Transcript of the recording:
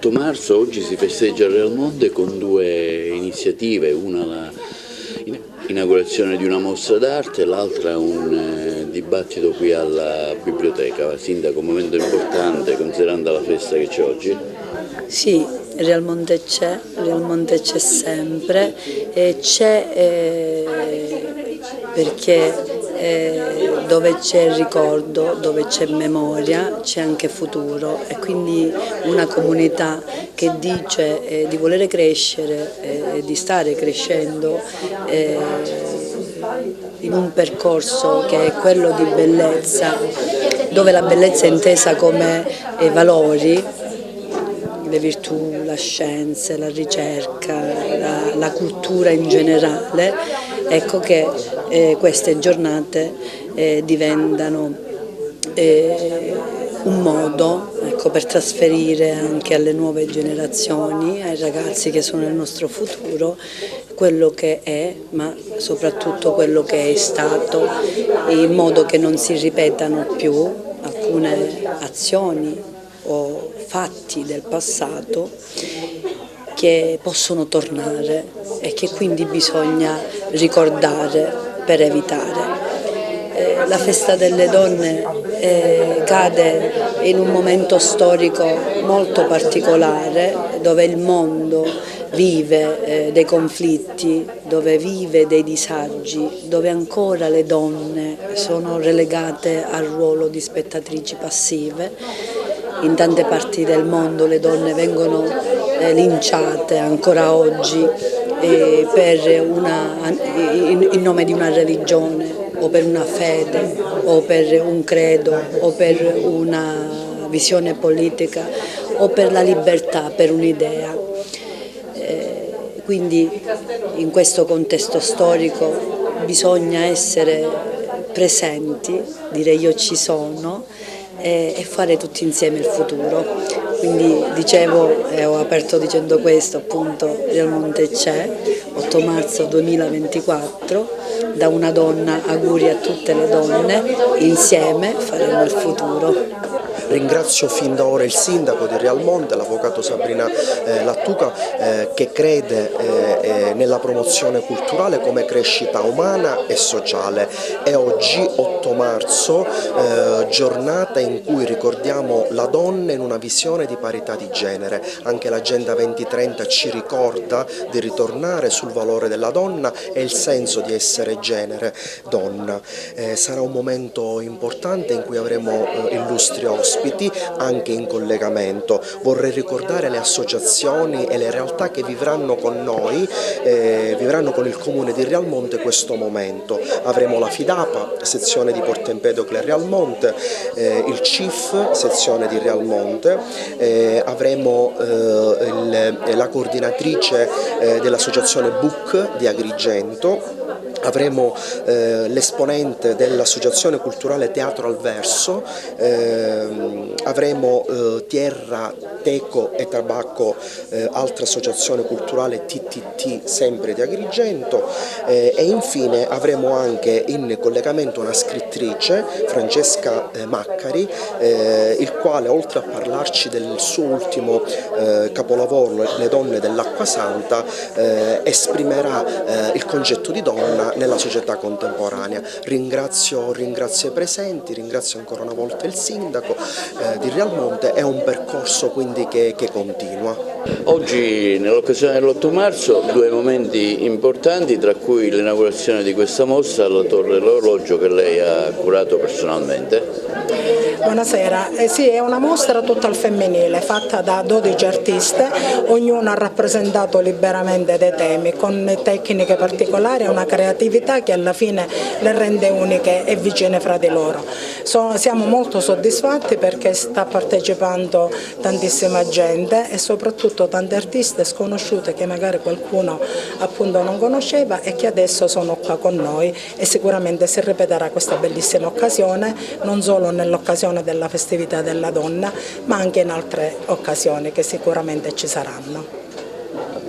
l'8 marzo oggi si festeggia a Realmonte con due iniziative, una l'inaugurazione di una mostra d'arte, l'altra un dibattito qui alla biblioteca. Sindaco, un momento importante considerando la festa che c'è oggi? Sì, Realmonte c'è sempre e c'è perché dove c'è ricordo, dove c'è memoria, c'è anche futuro e quindi una comunità che dice di volere crescere, di stare crescendo in un percorso che è quello di bellezza, dove la bellezza è intesa come valori, le virtù, la scienza, la ricerca, la cultura in generale, ecco che queste giornate diventano un modo per trasferire anche alle nuove generazioni, ai ragazzi che sono il nostro futuro, quello che è, ma soprattutto quello che è stato, in modo che non si ripetano più alcune azioni o fatti del passato che possono tornare e che quindi bisogna ricordare per evitare. La festa delle donne cade in un momento storico molto particolare dove il mondo vive dei conflitti, dove vive dei disagi, dove ancora le donne sono relegate al ruolo di spettatrici passive. In tante parti del mondo le donne vengono linciate ancora oggi in nome di una religione o per una fede o per un credo o per una visione politica o per la libertà, per un'idea. Quindi in questo contesto storico bisogna essere presenti, dire io ci sono, e fare tutti insieme il futuro. Quindi dicevo, ho aperto dicendo questo, appunto Realmonte c'è, 8 marzo 2024, da una donna auguri a tutte le donne, insieme faremo il futuro. Ringrazio fin da ora il sindaco di Realmonte, l'avvocato Sabrina Lattuca, che crede nella promozione culturale come crescita umana e sociale. E oggi, 8 marzo, giornata in cui ricordiamo la donna in una visione di parità di genere. Anche l'Agenda 2030 ci ricorda di ritornare sul valore della donna e il senso di essere genere donna. Sarà un momento importante in cui avremo illustri ospiti anche in collegamento. Vorrei ricordare le associazioni e le realtà che vivranno con noi, vivranno con il Comune di Realmonte questo momento. Avremo la FIDAPA, sezione di Porto Empedocle Realmonte, il CIF, sezione di Realmonte, avremo la coordinatrice dell'associazione BUC di Agrigento, avremo l'esponente dell'Associazione Culturale Teatro al Verso, avremo Tierra, Teco e Tabacco, altra associazione culturale TTT sempre di Agrigento, e infine avremo anche in collegamento una scrittrice, Francesca Maccari, il quale oltre a parlarci del suo ultimo capolavoro, Le donne dell'acqua santa, esprimerà il concetto di donna nella società contemporanea. Ringrazio i presenti, ringrazio ancora una volta il sindaco di Realmonte. È un percorso quindi che continua. Oggi, nell'occasione dell'8 marzo, due momenti importanti, tra cui l'inaugurazione di questa mostra alla Torre dell'Orologio che lei ha curato personalmente. Buonasera, sì, è una mostra tutta al femminile, fatta da 12 artiste, ognuno ha rappresentato liberamente dei temi, con tecniche particolari e una creatività che alla fine le rende uniche e vicine fra di loro. Siamo molto soddisfatti perché sta partecipando tantissima gente e soprattutto tante artiste sconosciute che magari qualcuno appunto non conosceva e che adesso sono qua con noi, e sicuramente si ripeterà questa bellissima occasione, non solo nell'occasione della festività della donna, ma anche in altre occasioni che sicuramente ci saranno.